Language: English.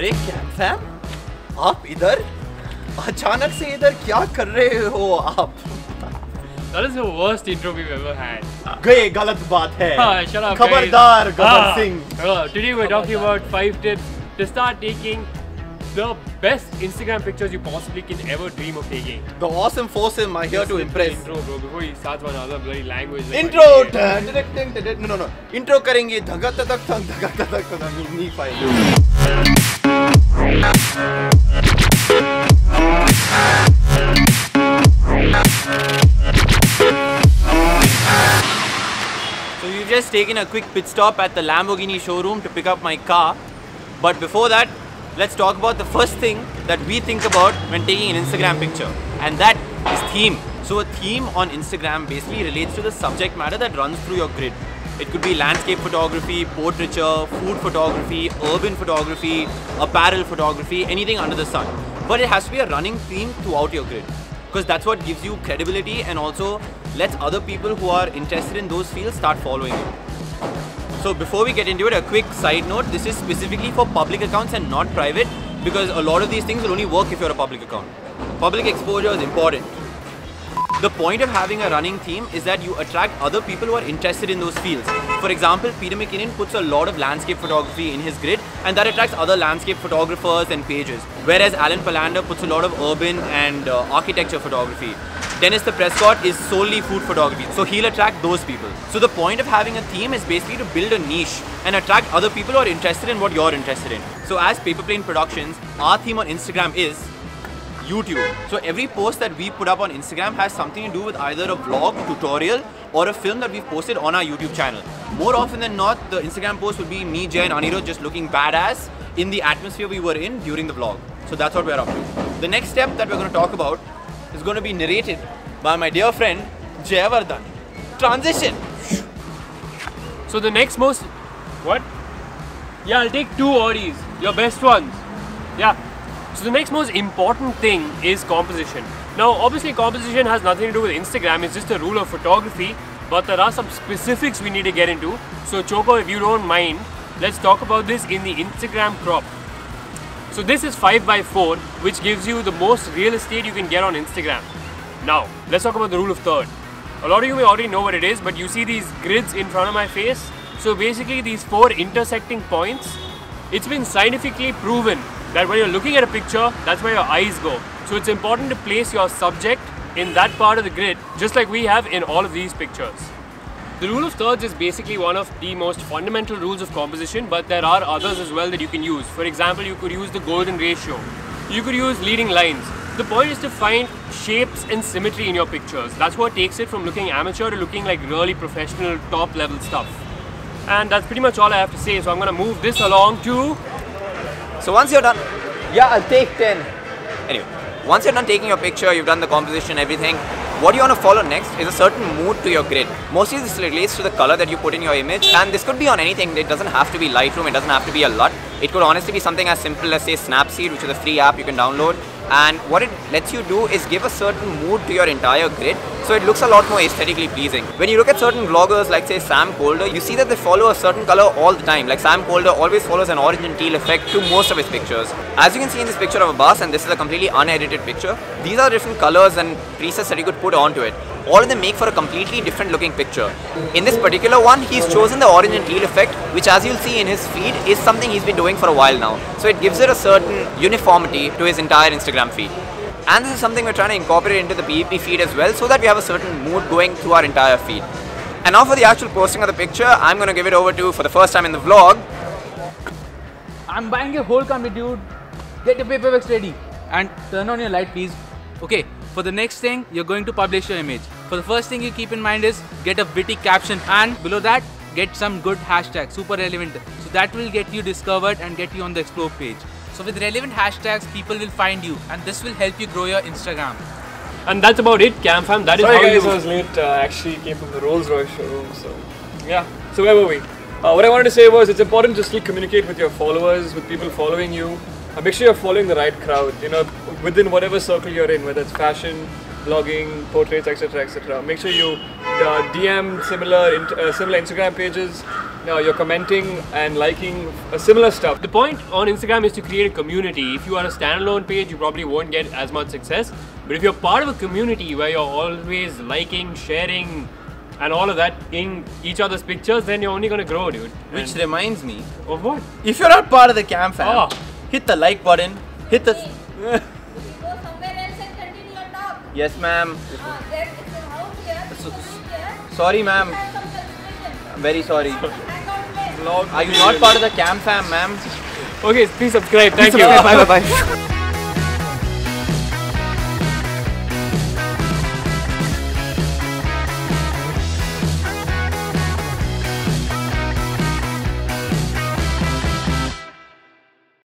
अरे कैम आप इधर अचानक से इधर क्या कर रहे हो आप? That is the worst intro we've ever had. गए गलत बात है. Shut up, खबरदार Gabbar Singh. Today we're talking about 5 tips to start taking the best Instagram pictures you possibly can ever dream of taking. The awesome fawesome are here to impress. Intro, bro. Before he starts one other bloody language. Like Intro. No. Intro करेंगे धगक धगक धगक धगक धगक नहीं पाएंगे. So we've just taken a quick pit stop at the Lamborghini showroom to pick up my car. But before that, let's talk about the first thing that we think about when taking an Instagram picture, and that is theme. So a theme on Instagram basically relates to the subject matter that runs through your grid. It could be landscape photography, portraiture, food photography, urban photography, apparel photography, anything under the sun. But it has to be a running theme throughout your grid, because that's what gives you credibility and also lets other people who are interested in those fields start following you. So before we get into it, a quick side note, this is specifically for public accounts and not private, because a lot of these things will only work if you're a public account. Public exposure is important. The point of having a running theme is that you attract other people who are interested in those fields. For example, Peter McKinnon puts a lot of landscape photography in his grid, and that attracts other landscape photographers and pages. Whereas Alan Palander puts a lot of urban and architecture photography. Dennis the Prescott is solely food photography, so he'll attract those people. So the point of having a theme is basically to build a niche and attract other people who are interested in what you're interested in. So as Paper Plane Productions, our theme on Instagram is YouTube. So every post that we put up on Instagram has something to do with either a vlog, tutorial, or a film that we've posted on our YouTube channel. More often than not, the Instagram post would be me, Jay and Anirudh just looking badass in the atmosphere we were in during the vlog. So that's what we're up to. The next step that we're going to talk about is going to be narrated by my dear friend Jayavardhan. Transition. So the next most... What? Yeah, I'll take 2 Audis. Your best ones. Yeah. So the next most important thing is composition. Now obviously composition has nothing to do with Instagram, it's just a rule of photography, but there are some specifics we need to get into. So Choco, if you don't mind, let's talk about this in the Instagram crop. So this is 5x4, which gives you the most real estate you can get on Instagram. Now, let's talk about the rule of third. A lot of you may already know what it is, but you see these grids in front of my face. So basically these 4 intersecting points, it's been scientifically proven that when you're looking at a picture, that's where your eyes go. So it's important to place your subject in that part of the grid, just like we have in all of these pictures. The rule of thirds is basically one of the most fundamental rules of composition, but there are others as well that you can use. For example, you could use the golden ratio. You could use leading lines. The point is to find shapes and symmetry in your pictures. That's what takes it from looking amateur to looking like really professional, top level stuff. And that's pretty much all I have to say. So I'm going to move this along to... So once you're done, yeah, I'll take 10. Anyway, once you're done taking your picture, you've done the composition, everything, what you want to follow next is a certain mood to your grid. Mostly this relates to the color that you put in your image, and this could be on anything. It doesn't have to be Lightroom, it doesn't have to be a LUT. It could honestly be something as simple as say Snapseed, which is a free app you can download. And what it lets you do is give a certain mood to your entire grid, so it looks a lot more aesthetically pleasing. When you look at certain vloggers like say Sam Kolder, you see that they follow a certain color all the time. Like Sam Kolder always follows an orange and teal effect to most of his pictures. As you can see in this picture of a bus, and this is a completely unedited picture, these are different colors and presets that you could put onto it. All of them make for a completely different looking picture. In this particular one, he's chosen the orange and teal effect, which as you'll see in his feed is something he's been doing for a while now. So it gives it a certain uniformity to his entire Instagram feed. And this is something we're trying to incorporate into the PEP feed as well, so that we have a certain mood going through our entire feed. And now for the actual posting of the picture, I'm going to give it over to, for the first time in the vlog, I'm buying a whole camera, dude. Get your paperbacks ready. And turn on your light, please. Okay, for the next thing, you're going to publish your image. For the first thing you keep in mind is get a witty caption, and below that, get some good hashtags, super relevant. So that will get you discovered and get you on the explore page. So with relevant hashtags, people will find you, and this will help you grow your Instagram. And that's about it, CamFam. That is Sorry how guys, you... I was late. I actually came from the Rolls Royce showroom, so yeah. So where were we? What I wanted to say was it's important to still communicate with your followers, with people following you. Make sure you're following the right crowd, you know, within whatever circle you're in, whether it's fashion, blogging, portraits, etc., etc. Make sure you DM similar Instagram pages. you're commenting and liking similar stuff. The point on Instagram is to create a community. If you are a standalone page, you probably won't get as much success. But if you're part of a community where you're always liking, sharing, and all of that in each other's pictures, then you're only gonna grow, dude. Which reminds me Of what? if you're not part of the cam fam, Oh. hit the like button, hit the. Go somewhere else and continue your talk. Yes, ma'am. There is a house here. So- Here. Sorry, ma'am. Have some consideration. I'm very sorry. Hang out there. Vlog Are you not part of the cam fam, ma'am? Okay, please subscribe. Thank you. Bye, bye, bye.